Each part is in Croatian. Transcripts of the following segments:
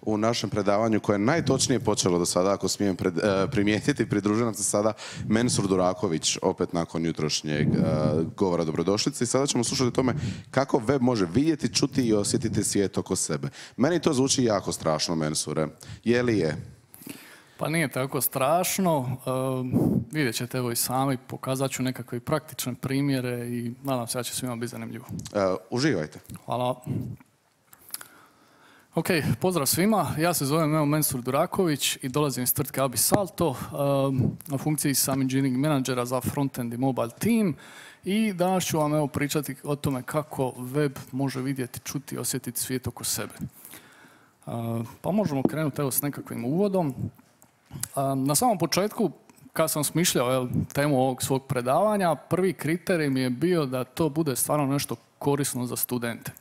u našem predavanju koje je najtočnije počelo do sada, ako smijem primijetiti. Pridružuje nam se sada Mensur Duraković, opet nakon jutrošnjeg govora dobrodošlice. I sada ćemo slušati o tome kako web može vidjeti, čuti i osjetiti svijet oko sebe. Meni to zvuči jako strašno, Mensure. Je li je? Pa nije tako strašno. Vidjet ćete evo i sami, pokazat ću nekakve praktične primjere i nadam se da će svima biti zanimljivo. Uživajte. Hvala. Ok, pozdrav svima. Ja se zovem Mensur Duraković i dolazim iz tvrtke Abisalto. Na funkciji sam engineering menadžera za frontend i mobile team. I danas ću vam pričati o tome kako web može vidjeti, čuti i osjetiti svijet oko sebe. Pa možemo krenuti s nekakvim uvodom. Na samom početku, kad sam smišljao temu ovog svog predavanja, prvi kriterij mi je bio da to bude stvarno nešto korisno za studente.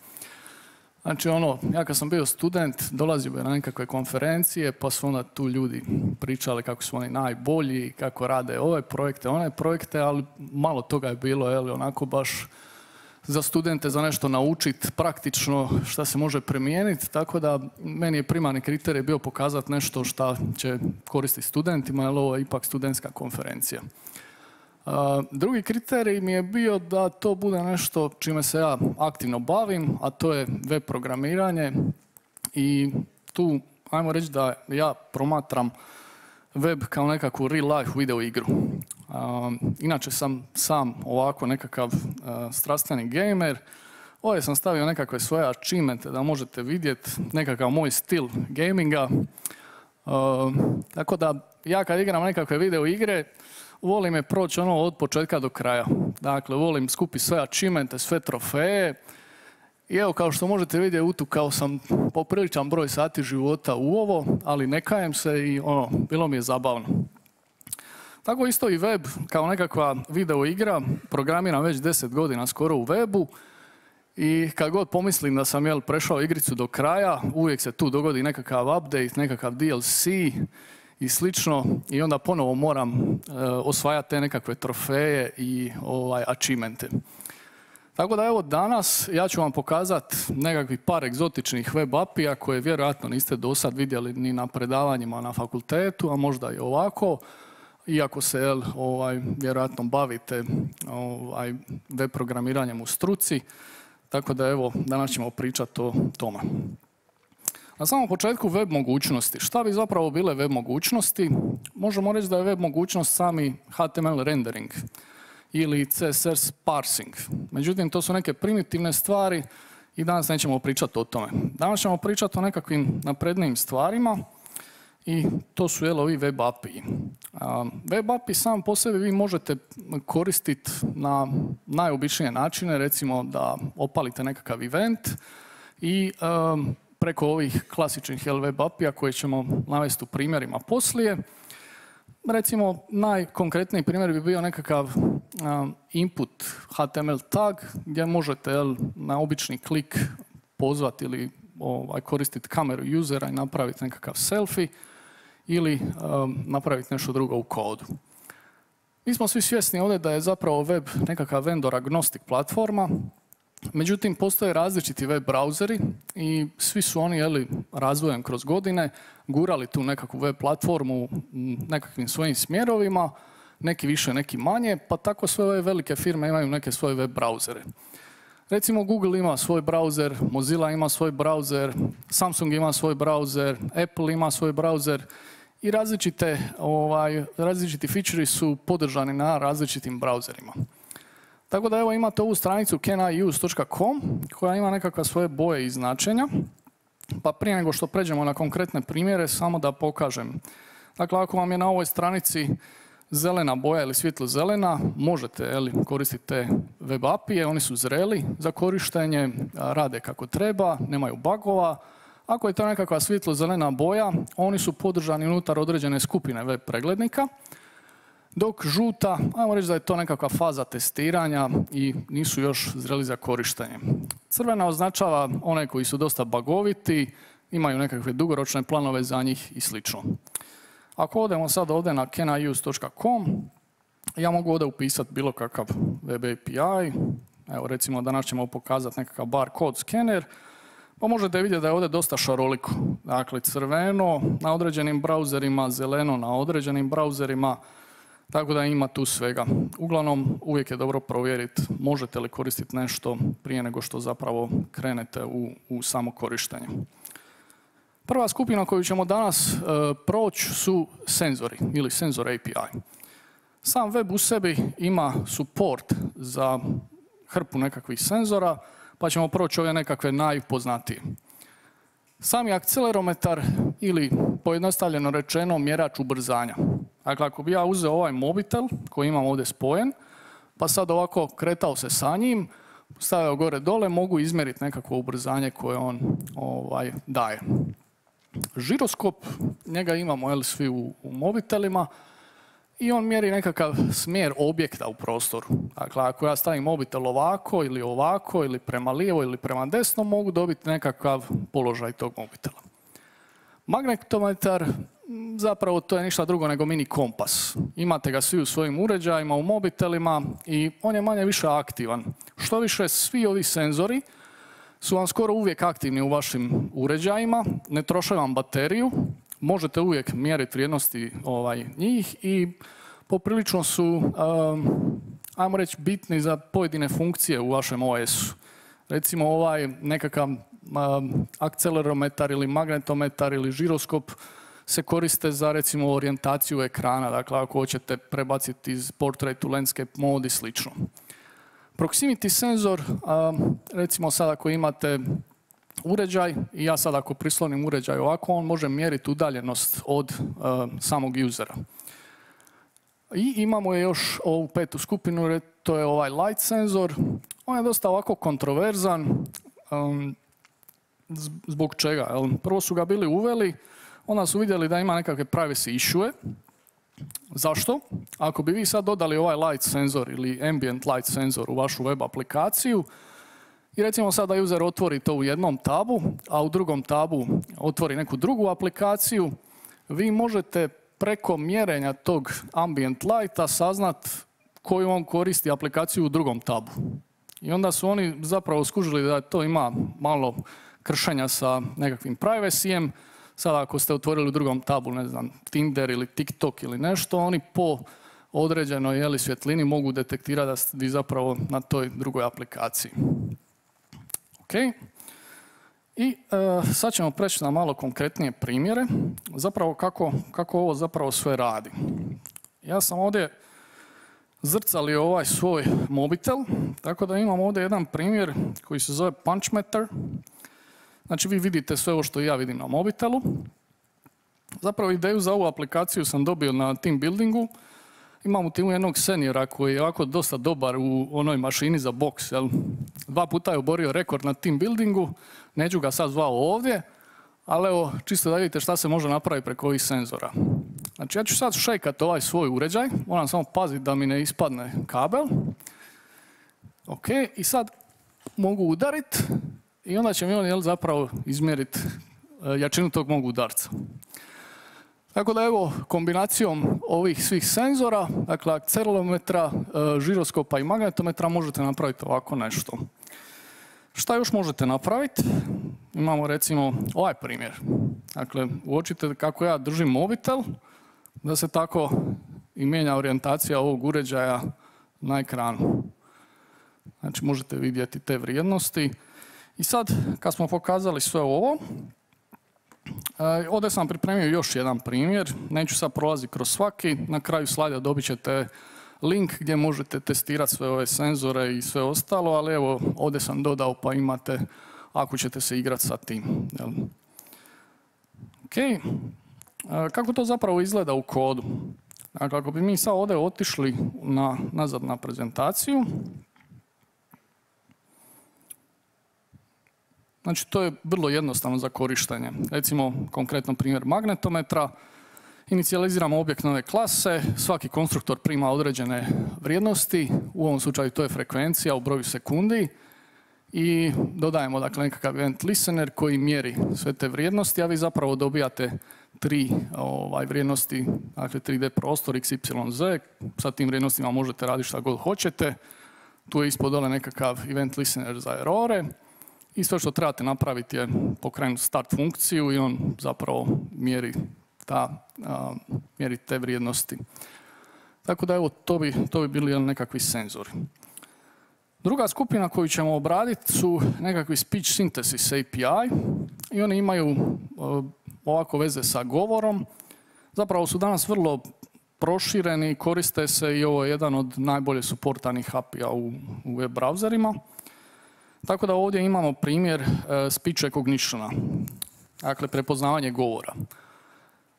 Znači ja kad sam bio student, dolazio bi na nekakve konferencije, pa su onda tu ljudi pričali kako su oni najbolji, kako rade ove projekte, one projekte, ali malo toga je bilo, onako baš za studente za nešto naučiti praktično šta se može primijeniti, tako da meni je primarni kriterij bio pokazati nešto šta će koristiti studentima, jer ovo je ipak studentska konferencija. Drugi kriterij mi je bio da to bude nešto čime se ja aktivno bavim, a to je web programiranje i tu ajmo reći da ja promatram web kao nekakvu real life video igru. Inače sam ovako nekakav strastveni gamer. Ovdje sam stavio nekakve svoje achievemente da možete vidjeti nekakav moj stil gaminga. Tako da ja kad igram nekakve video igre volim je proći od početka do kraja. Dakle, volim skupiti sve achievemente, sve trofeje. I evo, kao što možete vidjeti, utukao sam popriličan broj sati života u ovo, ali ne kajem se i bilo mi je zabavno. Tako isto i web, kao nekakva video igra, programiram već 10 godina skoro u webu i kad god pomislim da sam prešao igricu do kraja, uvijek se tu dogodi nekakav update, nekakav DLC i slično i onda ponovo moram osvajati te nekakve trofeje i achievemente. Tako da evo danas ja ću vam pokazati nekakvih par egzotičnih web API-a koje vjerojatno niste do sad vidjeli ni na predavanjima na fakultetu, a možda i ovako. Iako se vjerojatno bavite web programiranjem u struci, tako da evo danas ćemo pričati o tome. Na samom početku web mogućnosti. Šta bi zapravo bile web mogućnosti? Možemo reći da je web mogućnost sami HTML rendering ili CSS parsing. Međutim, to su neke primitivne stvari i danas nećemo pričati o tome. Danas ćemo pričati o nekakvim naprednijim stvarima i to su ovi web API. Web API sam po sebi vi možete koristiti na najobičnije načine, recimo da opalite nekakav event i preko ovih klasičnih web API-a koje ćemo navesti u primjerima poslije. Recimo, najkonkretniji primjer bi bio nekakav input HTML tag gdje možete na obični klik pozvati ili koristiti kameru usera i napraviti nekakav selfie ili napraviti nešto drugo u kodu. Mi smo svi svjesni ovdje da je zapravo web nekakav vendor agnostic platforma, međutim postoje različiti web brauzeri i svi su oni razvojem kroz godine gurali tu nekakvu web platformu nekakvim svojim smjerovima, neki više, neki manje, pa tako sve ove velike firme imaju neke svoje web brauzere. Recimo Google ima svoj browser, Mozilla ima svoj browser, Samsung ima svoj browser, Apple ima svoj browser i različiti feature su podržani na različitim browserima. Tako da evo imate ovu stranicu caniuse.com koja ima nekakve svoje boje i značenja. Pa prije nego što pređemo na konkretne primjere, samo da pokažem. Dakle, ako vam je na ovoj stranici zelena boja ili svjetlo zelena, možete koristiti te web API-e, oni su zreli za korištenje, rade kako treba, nemaju bugova. Ako je to nekakva svjetlo zelena boja, oni su podržani unutar određene skupine web preglednika, dok žuta, ajmo reći da je to nekakva faza testiranja i nisu još zreli za korištenje. Crvena označava one koji su dosta bugoviti, imaju nekakve dugoročne planove za njih i slično. Ako odemo sad ovdje na caniuse.com, ja mogu ovdje upisati bilo kakav web API. Evo recimo danas ćemo pokazati nekakav barcode skener. Pa možete vidjeti da je ovdje dosta šaroliko. Dakle, crveno na određenim brauzerima, zeleno na određenim brauzerima, tako da ima tu svega. Uglavnom, uvijek je dobro provjeriti možete li koristiti nešto prije nego što zapravo krenete u samo korištenje. Prva skupina koju ćemo danas proći su senzori ili senzor API. Sam web u sebi ima support za hrpu nekakvih senzora, pa ćemo proći ove nekakve najpoznatije. Sami akcelerometar ili pojednostavljeno rečeno mjerač ubrzanja. Dakle, ako bi ja uzeo ovaj mobitel koji imam ovdje spojen, pa sad ovako kretao se sa njim, stavio gore dole, mogu izmjeriti nekakvo ubrzanje koje on daje. Žiroskop, njega imamo svi u mobitelima i on mjeri nekakav smjer objekta u prostoru. Dakle, ako ja stavim mobitel ovako ili prema lijevo ili prema desno, mogu dobiti nekakav položaj tog mobitela. Magnetometar, zapravo to je ništa drugo nego mini kompas. Imate ga svi u svojim uređajima, u mobitelima i on je manje više aktivan. Što više, svi ovi senzori su vam skoro uvijek aktivni u vašim uređajima, ne troše vam bateriju, možete uvijek mjeriti vrijednosti njih i poprilično su, ajmo reći, bitni za pojedine funkcije u vašem OS-u. Recimo ovaj nekakav akcelerometar ili magnetometar ili žiroskop se koriste za recimo orijentaciju ekrana, dakle ako hoćete prebaciti iz portrait u landscape mode i slično. Proximity senzor, recimo sad ako imate uređaj i ja sad ako prislonim uređaj ovako, on može mjeriti udaljenost od samog usera. I imamo još ovu petu skupinu, to je ovaj light senzor. On je dosta ovako kontroverzan. Zbog čega? Prvo su ga bili uveli, onda su vidjeli da ima nekakve privacy issue. Zašto? Ako bi vi sad dodali ovaj light senzor ili ambient light senzor u vašu web aplikaciju i recimo sad da user otvori to u jednom tabu, a u drugom tabu otvori neku drugu aplikaciju, vi možete preko mjerenja tog ambient lighta saznat koju on koristi aplikaciju u drugom tabu. I onda su oni zapravo skužili da to ima malo kršenja sa nekakvim privacyjem. Sada ako ste otvorili u drugom tabu, ne znam, Tinder ili TikTok ili nešto, oni po određenoj svjetlini mogu detektirati da ste vi zapravo na toj drugoj aplikaciji. Ok. I sad ćemo preći na malo konkretnije primjere, zapravo kako ovo zapravo sve radi. Ja sam ovdje zrcalio ovaj svoj mobitel, tako da imam ovdje jedan primjer koji se zove Punchmeter. Znači vi vidite sve ovo što ja vidim na mobitelu. Zapravo ideju za ovu aplikaciju sam dobio na team buildingu. Imam u timu jednog seniora koji je ovako dosta dobar u onoj mašini za boks. 2 puta je oborio rekord na team buildingu, neću ga sad zvao ovdje, ali evo, čisto da vidite šta se može napraviti preko ovih senzora. Znači ja ću sad šejkati ovaj svoj uređaj, moram samo paziti da mi ne ispadne kabel. Ok, i sad mogu udariti i onda će mi on zapravo izmjeriti jačinu tog mog udarca. Tako da evo, kombinacijom ovih svih senzora, dakle akcelerometra, žiroskopa i magnetometra možete napraviti ovako nešto. Šta još možete napraviti? Imamo recimo ovaj primjer. Dakle, uočite kako ja držim mobitel, da se tako i mijenja orijentacija ovog uređaja na ekranu. Znači možete vidjeti te vrijednosti. I sad, kad smo pokazali sve ovo, ovdje sam pripremio još jedan primjer, neću sad prolaziti kroz svaki, na kraju slajda dobit ćete link gdje možete testirati sve ove senzore i sve ostalo, ali evo ovdje sam dodao pa imate ako ćete se igrati sa tim. Ok, kako to zapravo izgleda u kodu? Dakle, ako bi mi sad ovdje otišli nazad na prezentaciju, znači to je vrlo jednostavno za korištenje. Recimo konkretno primjer magnetometra, inicijaliziramo objekt nove klase, svaki konstruktor prima određene vrijednosti, u ovom slučaju to je frekvencija u broju sekundi i dodajemo dakle nekakav event listener koji mjeri sve te vrijednosti, a vi zapravo dobijate 3 vrijednosti, dakle 3D prostor x, y, z, sa tim vrijednostima možete raditi šta god hoćete, tu je ispod dole nekakav event listener za errore I sve što trebate napraviti je pokrenuti start funkciju i on zapravo mjeri te vrijednosti. Tako da evo, to bi bili nekakvi senzori. Druga skupina koju ćemo obraditi su nekakvi speech synthesis API i oni imaju ovako veze sa govorom. Zapravo su danas vrlo prošireni, koriste se i ovo je jedan od najbolje suportanih API-a u web brauzerima. Tako da ovdje imamo primjer speech recognition-a, dakle prepoznavanje govora.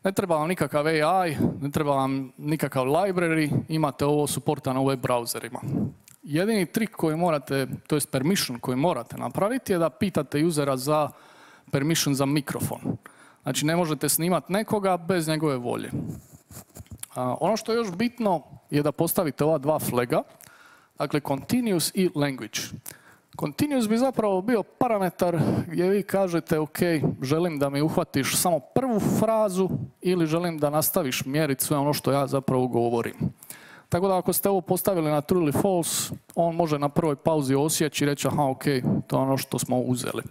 Ne treba vam nikakav AI, ne treba vam nikakav library, imate ovo suportano u web browserima. Jedini trik koji morate, to je permission koji morate napraviti je da pitate usera za permission za mikrofon. Znači ne možete snimati nekoga bez njegove volje. Ono što je još bitno je da postavite ova dva flaga, dakle continuous i language. Continuous bi zapravo bio parametar gdje vi kažete ok, želim da mi uhvatiš samo prvu frazu ili želim da nastaviš mjeriti sve ono što ja zapravo govorim. Tako da ako ste ovo postavili na true ili false, on može na prvoj pauzi osjeći i reći aha ok, to je ono što smo uzeli.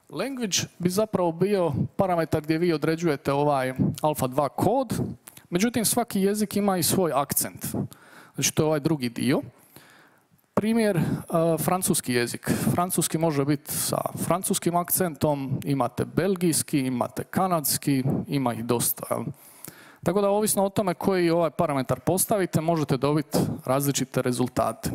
Language bi zapravo bio parametar gdje vi određujete ovaj alfa 2 kod, međutim svaki jezik ima i svoj akcent. Znači to je ovaj drugi dio. Primjer, francuski jezik. Francuski može biti sa francuskim akcentom, imate belgijski, imate kanadski, ima ih dosta. Tako da ovisno o tome koji ovaj parametar postavite, možete dobiti različite rezultate.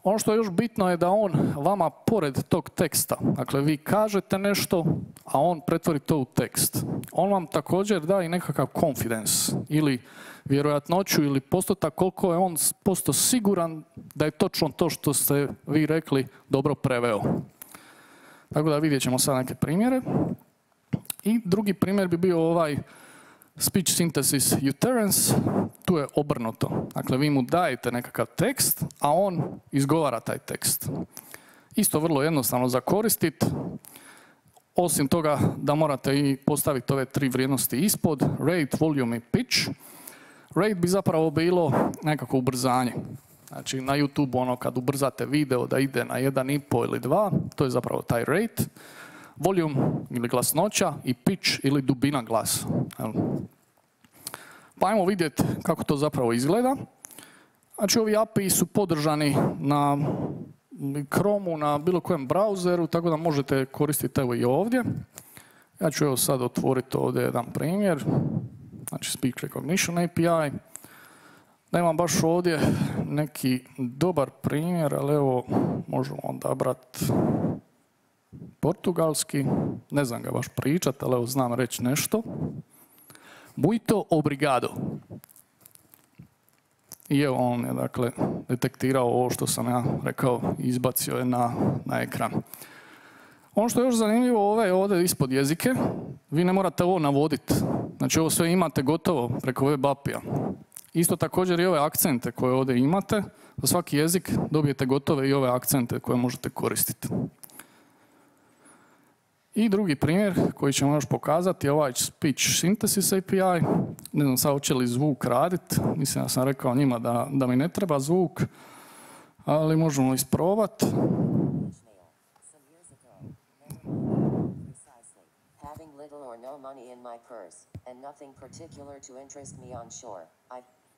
Ono što je još bitno je da on vama pored tog teksta, dakle vi kažete nešto, a on pretvori to u tekst. On vam također da i nekakav confidence ili vjerojatnoću ili postotak koliko je on posto siguran da je točno to što ste vi rekli dobro preveo. Tako da vidjet ćemo sad neke primjere. I drugi primjer bi bio ovaj speech synthesis utterance, tu je obrnuto. Dakle, vi mu dajete nekakav tekst, a on izgovara taj tekst. Isto vrlo jednostavno za koristiti. Osim toga da morate i postaviti ove tri vrijednosti ispod, rate, volume i pitch. Rate bi zapravo bilo nekako ubrzanje. Znači na YouTube ono kad ubrzate video da ide na 1,5 ili 2, to je zapravo taj rate. Volume ili glasnoća i pitch ili dubina glasa. Pa ajmo vidjeti kako to zapravo izgleda. Znači ovi API su podržani na Chromeu, na bilo kojem browseru, tako da možete koristiti evo i ovdje. Ja ću evo sad otvoriti ovdje jedan primjer. Znači Speech Recognition API. Nemam baš ovdje neki dobar primjer, ali evo možemo odabrati portugalski. Ne znam ga baš pričati, ali evo znam reći nešto. Muito obrigado. I evo on je dakle detektirao ovo što sam ja rekao i izbacio je na ekran. Ono što je još zanimljivo, ovdje ispod jezike, vi ne morate ovo navoditi. Znači ovo sve imate gotovo preko web API-a. Isto također i ove akcente koje ovdje imate, za svaki jezik dobijete gotove i ove akcente koje možete koristiti. I drugi primjer koji ćemo još pokazati je ovaj Speech Synthesis API. Ne znam sad hoće li zvuk raditi, mislim da sam rekao njima da mi ne treba zvuk, ali možemo isprobati.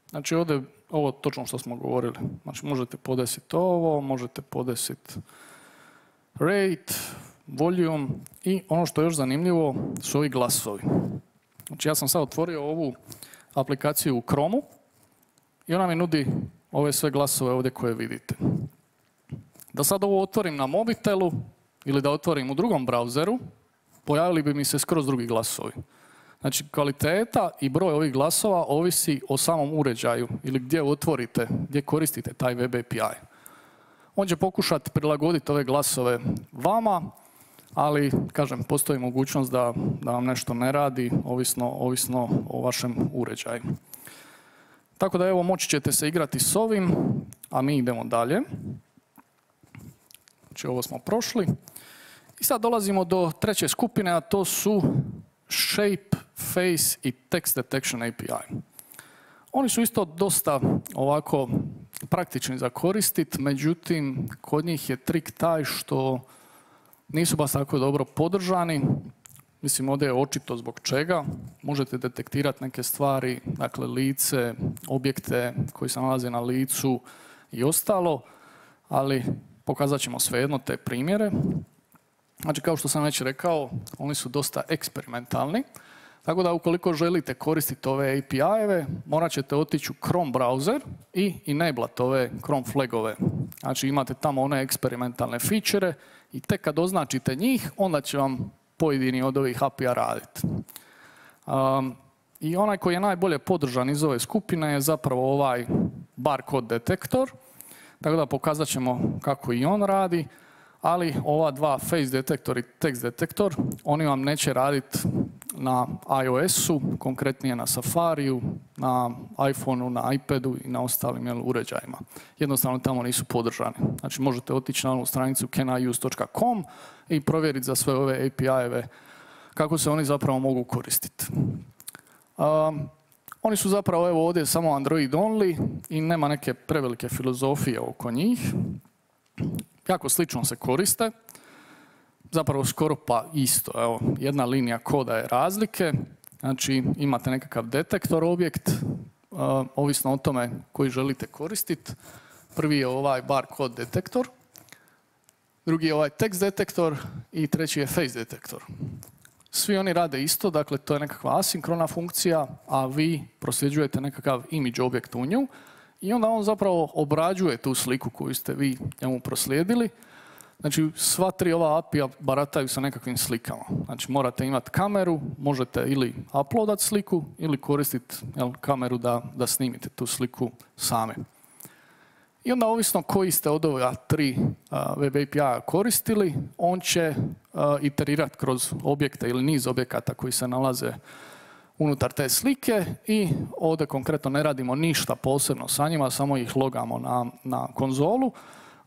Znači ovdje ovo točno što smo govorili. Znači možete podesiti ovo, možete podesiti rate, volume i ono što je još zanimljivo su ovi glasovi. Znači ja sam sad otvorio ovu aplikaciju u Chromeu i ona mi nudi ove sve glasove ovdje koje vidite. Da sad ovo otvorim na mobitelu ili da otvorim u drugom browseru, pojavili bi mi se skroz drugi glasovi. Znači kvaliteta i broj ovih glasova ovisi o samom uređaju ili gdje otvorite, gdje koristite taj web API. On će pokušati prilagoditi ove glasove vama, ali, kažem, postoji mogućnost da vam nešto ne radi, ovisno o vašem uređaju. Tako da evo, moći ćete se igrati s ovim, a mi idemo dalje. Znači ovo smo prošli. I sad dolazimo do treće skupine, a to su Shape, Face i Text Detection API. Oni su isto dosta ovako praktični za koristiti, međutim, kod njih je trik taj što nisu baš tako dobro podržani. Mislim, ovdje je očito zbog čega. Možete detektirati neke stvari, dakle lice, objekte koji se nalaze na licu i ostalo, ali pokazat ćemo svejedno te primjere. Znači, kao što sam već rekao, oni su dosta eksperimentalni, tako da ukoliko želite koristiti ove API-eve, morat ćete otići u Chrome browser i enablat ove Chrome flagove. Znači, imate tamo one eksperimentalne feature i tek kad označite njih, onda će vam pojedini od ovih API-a raditi. I onaj koji je najbolje podržan iz ove skupine je zapravo ovaj barcode detektor, tako da pokazat ćemo kako i on radi, ali ova dva face detektor i text detektor, oni vam neće raditi na iOS-u, konkretnije na Safariju, na iPhoneu, na iPadu i na ostalim uređajima. Jednostavno tamo nisu podržani. Znači možete otići na onu stranicu caniuse.com i provjeriti za sve ove API-eve kako se oni zapravo mogu koristiti. Oni su zapravo evo ovdje samo Android only i nema neke prevelike filozofije oko njih. Jako slično se koriste. Zapravo skoro pa isto. Evo, jedna linija koda je razlike. Znači imate nekakav detektor objekt, ovisno o tome koji želite koristiti. Prvi je ovaj barcode detektor, drugi je ovaj text detektor i treći je face detektor. Svi oni rade isto, dakle to je nekakva asinkrona funkcija, a vi prosljeđujete nekakav image objekt u nju i onda on zapravo obrađuje tu sliku koju ste vi njemu proslijedili. Znači sva tri ova API-a barataju sa nekakvim slikama. Znači morate imati kameru, možete ili uploadat sliku ili koristiti kameru da snimite tu sliku sami. I onda ovisno koji ste od ova tri web API-a koristili, on će iterirati kroz objekte ili niz objekata koji se nalaze unutar te slike i ovdje konkretno ne radimo ništa posebno sa njima, samo ih logamo na konzolu,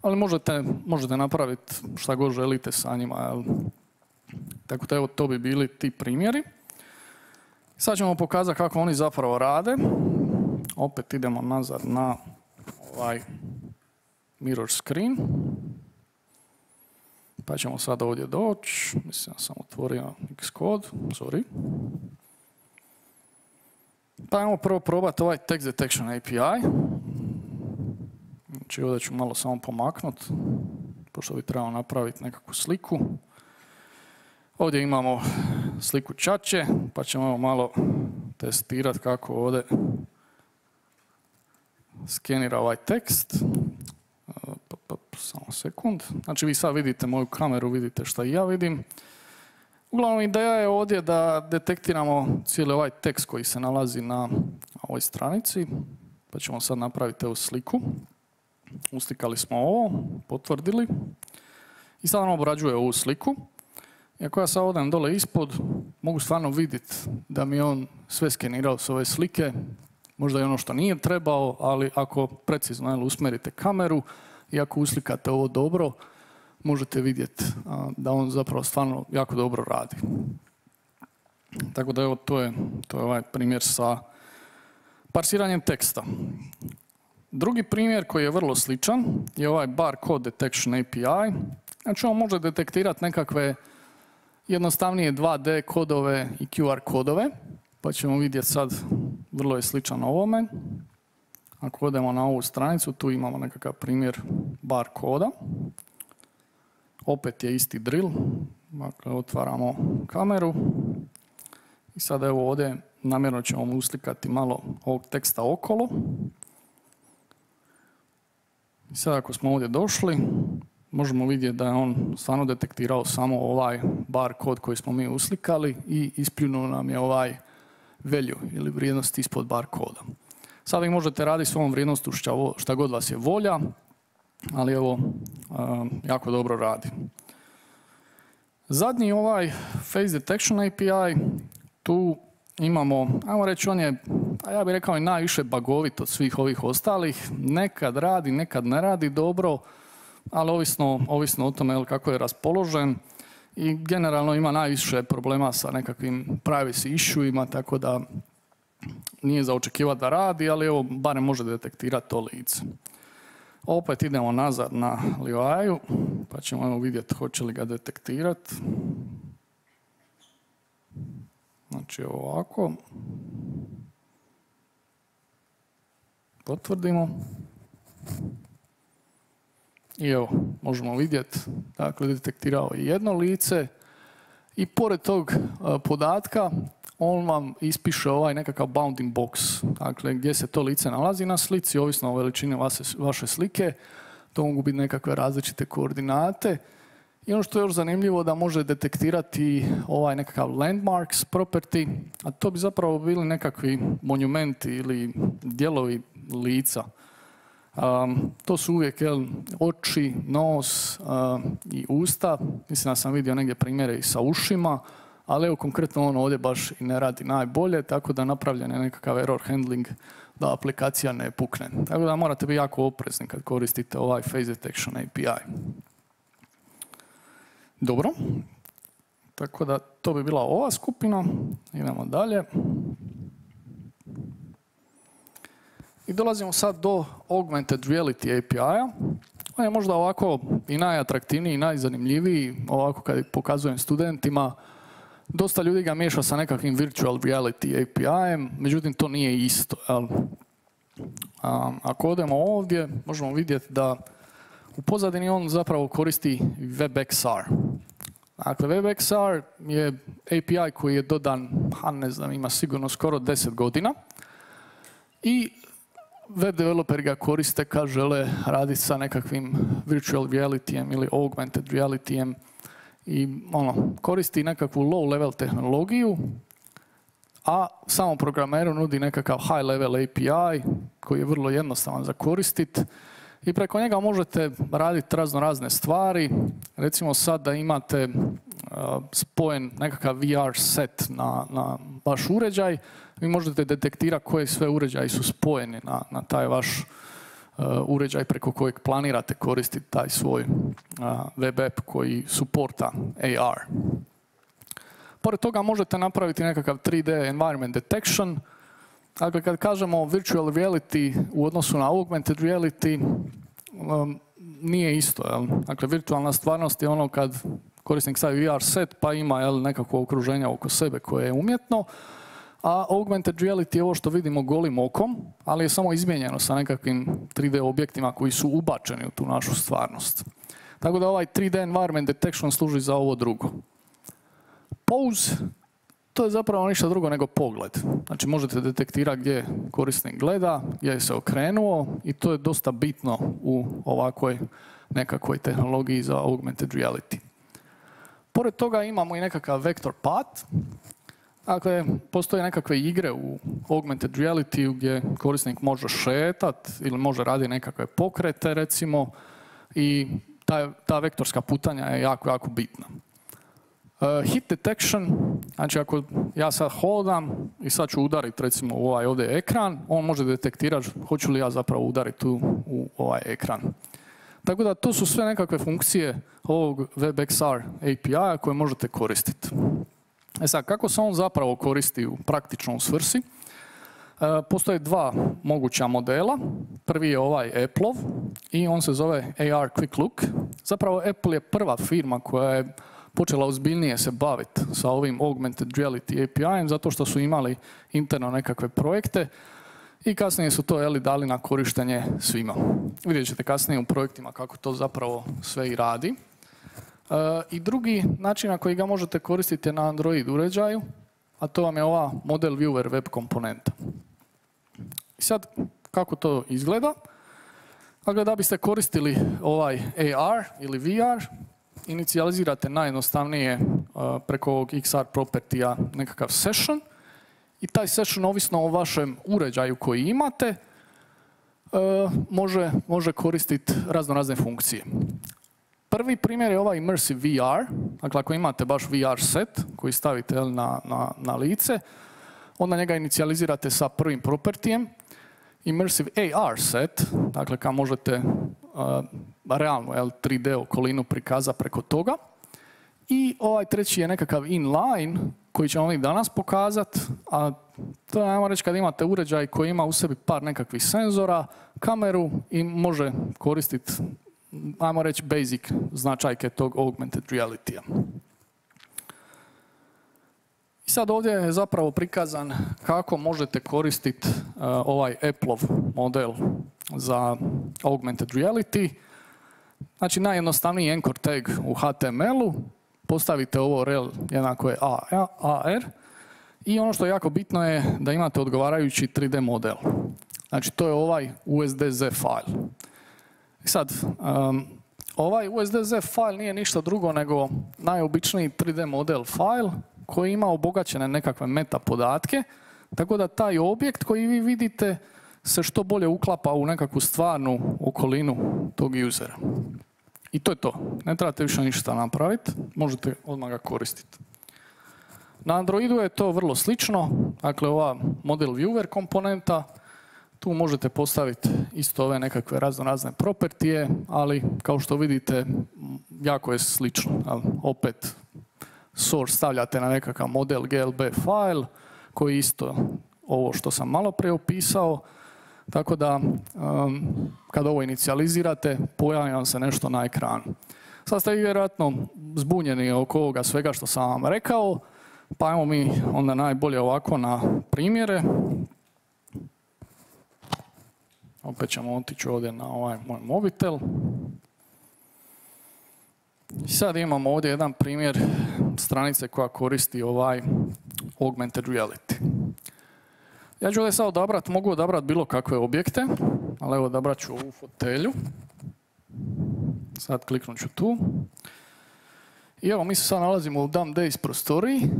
ali možete napraviti šta god želite sa njima. Tako da evo to bi bili ti primjeri. Sad ćemo pokazati kako oni zapravo rade. Opet idemo nazad na ovaj mirror screen. Pa ćemo sad ovdje doći. Mislim da sam otvorio Xcode, sorry. Pa ajmo prvo probati ovaj text detection API. Znači ovdje ću malo samo pomaknuti, pošto bi trebalo napraviti nekakvu sliku. Ovdje imamo sliku čače, pa ćemo malo testirati kako ovdje skenira ovaj tekst. Samo sekund. Znači vi sad vidite moju kameru, vidite što i ja vidim. Uglavnom ideja je ovdje da detektiramo cijeli ovaj tekst koji se nalazi na ovoj stranici. Pa ćemo sad napraviti ovu sliku. Uslikali smo ovo, potvrdili. I sad nam obrađuje ovu sliku. I ako ja sad odem dole ispod, mogu stvarno vidjeti da mi je on sve skenirao s ove slike. Možda je ono što nije trebao, ali ako precizno usmjerite kameru i ako uslikate ovo dobro, možete vidjeti da on zapravo stvarno jako dobro radi. Tako da evo, to je ovaj primjer sa parsiranjem teksta. Drugi primjer koji je vrlo sličan je ovaj barcode detection API. Znači on može detektirati nekakve jednostavnije 2D kodove i QR kodove. Pa ćemo vidjeti sad, vrlo je sličan ovome. Ako odemo na ovu stranicu, tu imamo nekakav primjer barkoda. Opet je isti drill. Dakle, otvaramo kameru. I sad evo ovdje namjerno ćemo uslikati malo ovog teksta okolo. I sad ako smo ovdje došli, možemo vidjeti da je on stvarno detektirao samo ovaj barkod koji smo mi uslikali i ispljunuo nam je ovaj value ili vrijednost ispod barkoda. Sad vi možete raditi s ovom vrijednostu šta god vas je volja, ali evo, jako dobro radi. Zadnji ovaj face detection API, tu imamo, ajmo reći, on je, ja bih rekao i najviše bugovit od svih ovih ostalih. Nekad radi, nekad ne radi dobro, ali ovisno o tome kako je raspoložen. I generalno ima najviše problema sa nekakvim privacy issue-ima, tako da nije za očekivati da radi, ali evo, barem može detektirati to lice. Opet idemo nazad na Levi-u, pa ćemo vidjeti hoće li ga detektirati. Znači ovako. Potvrdimo. I evo, možemo vidjeti, dakle, detektirao je jedno lice i pored tog podatka on vam ispiše ovaj nekakav bounding box, dakle, gdje se to lice nalazi na slici, ovisno o veličini vaše slike. To mogu biti nekakve različite koordinate. I ono što je još zanimljivo da može detektirati ovaj nekakav landmarks property, a to bi zapravo bili nekakvi monumenti ili dijelovi lica. To su uvijek oči, nos i usta. Mislim da sam vidio negdje primjere i sa ušima, ali evo konkretno ono ovdje baš i ne radi najbolje, tako da napravljen je nekakav error handling da aplikacija ne pukne. Tako da morate biti jako oprezni kad koristite ovaj Face Detection API. Dobro, tako da to bi bila ova skupina. Idemo dalje. I dolazimo sad do Augmented Reality API-a. On je možda ovako i najatraktivniji i najzanimljiviji, ovako kad pokazujem studentima. Dosta ljudi ga miješa sa nekakvim Virtual Reality API-em, međutim to nije isto. Ako odemo ovdje, možemo vidjeti da u pozadini on zapravo koristi WebXR. Dakle, WebXR je API koji je dodan, ne znam, ima sigurno skoro 10 godina. I web developeri ga koriste kad žele raditi sa nekakvim virtual realityjem ili augmented realityjem i koristi nekakvu low level tehnologiju, a samo programeru nudi nekakav high level API koji je vrlo jednostavan za koristiti i preko njega možete raditi razne stvari. Recimo sad da imate spojen nekakav VR set na vaš uređaj, vi možete detektirati koji sve uređaji su spojeni na taj vaš uređaj preko kojeg planirate koristiti taj svoj web app koji suporta AR. Pored toga možete napraviti nekakav 3D environment detection. Dakle, kad kažemo virtual reality u odnosu na augmented reality, nije isto. Dakle, virtualna stvarnost je ono kad korisnik stavi VR set pa ima nekakvo okruženje oko sebe koje je umjetno, a augmented reality je ovo što vidimo golim okom, ali je samo izmijenjeno sa nekakvim 3D objektima koji su ubačeni u tu našu stvarnost. Tako da ovaj 3D environment detection služi za ovo drugo. Pose, to je zapravo ništa drugo nego pogled. Znači možete detektirati gdje korisnik gleda, gdje se okrenuo i to je dosta bitno u ovakvoj nekakvoj tehnologiji za augmented reality. Pored toga imamo i nekakav vector path. Dakle, postoje nekakve igre u augmented reality gdje korisnik može šetati ili može raditi nekakve pokrete recimo i ta vektorska putanja je jako bitna. Hit detection, znači ako ja sad hodam i sad ću udariti recimo u ovaj ovdje ekran, on može detektirati hoću li ja zapravo udariti u ovaj ekran. Tako da to su sve nekakve funkcije ovog WebXR API-a koje možete koristiti. Sad, kako se on zapravo koristi u praktičnom svrsi? Postoje dva moguća modela. Prvi je ovaj Apple-ov i on se zove AR Quick Look. Zapravo Apple je prva firma koja je počela ozbiljnije se baviti sa ovim augmented reality API-em zato što su imali interno nekakve projekte i kasnije su to dali na korištenje svima. Vidjet ćete kasnije u projektima kako to zapravo sve i radi. I drugi način na koji ga možete koristiti je na Android uređaju, a to vam je ova model viewer web komponenta. I sad, kako to izgleda? Dakle, da biste koristili ovaj AR ili VR, inicijalizirate najjednostavnije preko ovog XR propertija nekakav session i taj session, ovisno o vašem uređaju koji imate, može koristiti razne funkcije. Prvi primjer je ovaj Immersive VR. Dakle, ako imate baš VR set koji stavite na lice, onda njega inicijalizirate sa prvim propertijem. Immersive AR set, dakle kad možete realnu 3D okolinu prikazati preko toga. I ovaj treći je nekakav inline koji ćemo mi danas pokazati, a To je, ajmo reći, kad imate uređaj koji ima u sebi par nekakvih senzora, kameru i može koristiti, ajmo reći, basic značajke tog augmented reality-a. I sad ovdje je zapravo prikazan kako možete koristiti ovaj Apple-ov model za augmented reality. Znači, najjednostavniji anchor tag u HTML-u, postavite ovo rel jednako je AR i ono što je jako bitno je da imate odgovarajući 3D model. Znači, to je ovaj USDZ file. I sad, ovaj USDZ file nije ništa drugo nego najobičniji 3D model file koji ima obogaćene nekakve meta podatke, tako da taj objekt koji vi vidite se što bolje uklapa u nekakvu stvarnu okolinu tog usera. I to je to. Ne trebate više ništa napraviti, možete odmah ga koristiti. Na Androidu je to vrlo slično, dakle ova model viewer komponenta, tu možete postaviti isto ove nekakve razne propertije, ali kao što vidite jako je slično. Opet source stavljate na nekakav model GLB file koji isto ovo što sam malo prije opisao, tako da kad ovo inicijalizirate pojavi vam se nešto na ekranu. Sad ste vjerojatno zbunjeni oko ovoga svega što sam vam rekao, pa ajmo mi onda najbolje ovako na primjere. Opet ćemo otići ovdje na ovaj moj mobitel. I sad imamo ovdje jedan primjer stranice koja koristi ovaj augmented reality. Ja ću ovdje sad odabrati, mogu odabrati bilo kakve objekte, ali evo odabrat ću ovu fotelju. Sad kliknut ću tu. I evo mi se sad nalazimo u Dumb Days prostoriji.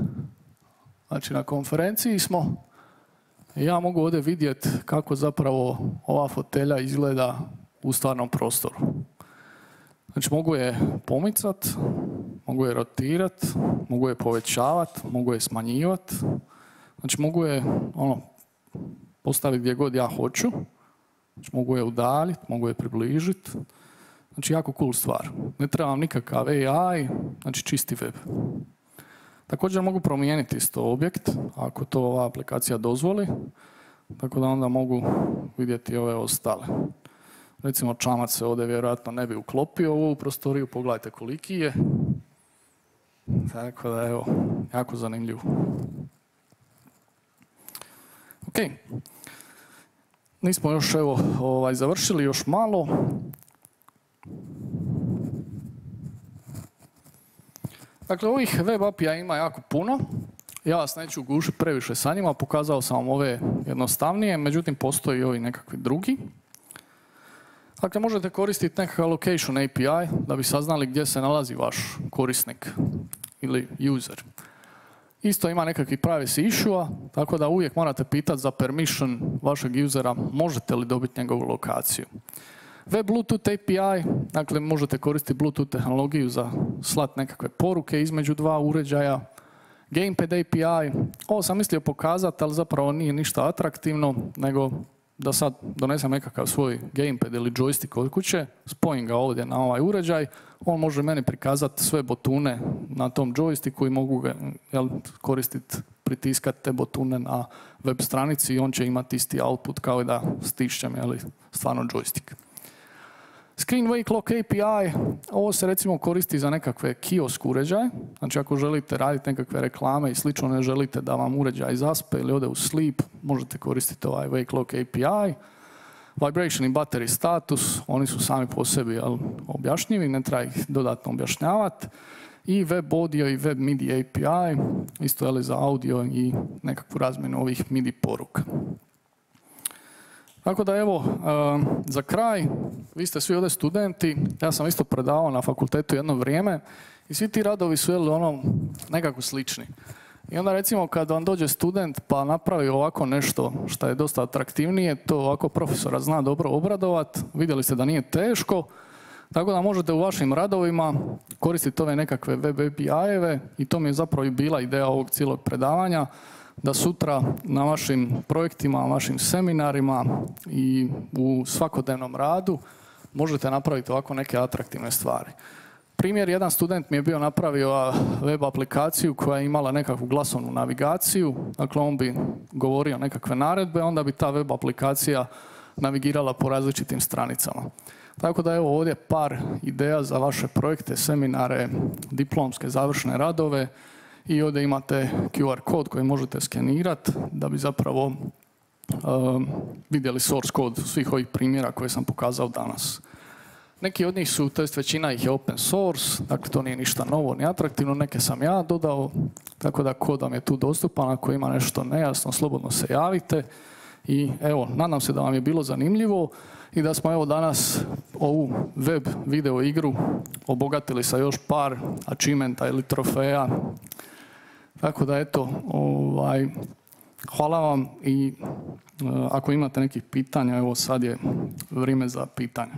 Znači na konferenciji smo. I ja mogu ovdje vidjeti kako zapravo ova fotelja izgleda u stvarnom prostoru. Znači mogu je pomicat, mogu je rotirat, mogu je povećavat, mogu je smanjivat. Znači mogu je postaviti gdje god ja hoću. Znači mogu je udaljiti, mogu je približiti. Znači jako cool stvar. Ne trebam nikakav AI, znači čisti web. Također mogu promijeniti isto objekt, ako to ova aplikacija dozvoli. Tako da onda mogu vidjeti ove ostale. Recimo čamac se ovdje vjerojatno ne bi uklopio u ovu prostoriju, pogledajte koliki je. Tako da evo, jako zanimljivo. Ok. Nismo još evo završili, još malo. Dakle, ovih web API-a ima jako puno. Ja vas neću gušiti previše sa njima, pokazao sam vam ove jednostavnije, međutim postoji i ovi nekakvi drugi. Dakle, možete koristiti nekakav location API da bi saznali gdje se nalazi vaš korisnik ili user. Isto ima nekakvi privacy issue-a, tako da uvijek morate pitati za permission vašeg usera možete li dobiti njegovu lokaciju. Web Bluetooth API, dakle možete koristiti Bluetooth tehnologiju za slat nekakve poruke između dva uređaja. Gamepad API, ovo sam mislio pokazati, ali zapravo nije ništa atraktivno, nego da sad donesem nekakav svoj gamepad ili joystick od kuće, spojim ga ovdje na ovaj uređaj, on može meni prikazati sve botune na tom joysticku i mogu ga koristiti, pritiskati te botune na web stranici i on će imati isti output kao i da stišćem stvarno joystick. Screen Wake Lock API, ovo se recimo koristi za nekakve kiosk uređaje, znači ako želite raditi nekakve reklame i slično, ne želite da vam uređaj zaspe ili ode u sleep, možete koristiti ovaj Wake Lock API. Vibration i battery status, oni su sami po sebi objašnjivi, ne treba ih dodatno objašnjavati. I Web Audio i Web MIDI API, isto za audio i nekakvu razmjenu ovih MIDI poruka. Tako da evo, za kraj, vi ste svi ovdje studenti, ja sam isto predavao na fakultetu jedno vrijeme i svi ti radovi su nekako slični. I onda recimo kad vam dođe student pa napravi ovako nešto što je dosta atraktivnije, to ovako profesora zna dobro obradovat, vidjeli ste da nije teško, tako da možete u vašim radovima koristiti ove nekakve web API-eve i to mi je zapravo i bila ideja ovog cijelog predavanja, da sutra na vašim projektima, na vašim seminarima i u svakodnevnom radu možete napraviti ovako neke atraktivne stvari. Primjer, jedan student mi je bio napravio web aplikaciju koja je imala nekakvu glasovnu navigaciju, dakle on bi govorio nekakve naredbe, onda bi ta web aplikacija navigirala po različitim stranicama. Tako da evo ovdje par ideja za vaše projekte, seminare, diplomske završne radove i ovdje imate QR kod koji možete skenirati da bi zapravo vidjeli source kod svih ovih primjera koje sam pokazao danas. Neki od njih su, to jest većina ih je open source, dakle to nije ništa novo ni atraktivno, neke sam ja dodao, tako da kod vam je tu dostupan, ako ima nešto nejasno, slobodno se javite. I evo, nadam se da vam je bilo zanimljivo i da smo evo danas ovu web video igru obogatili sa još par achievementa ili trofeja. Tako da eto, hvala vam i ako imate nekih pitanja, evo sad je vrijeme za pitanja.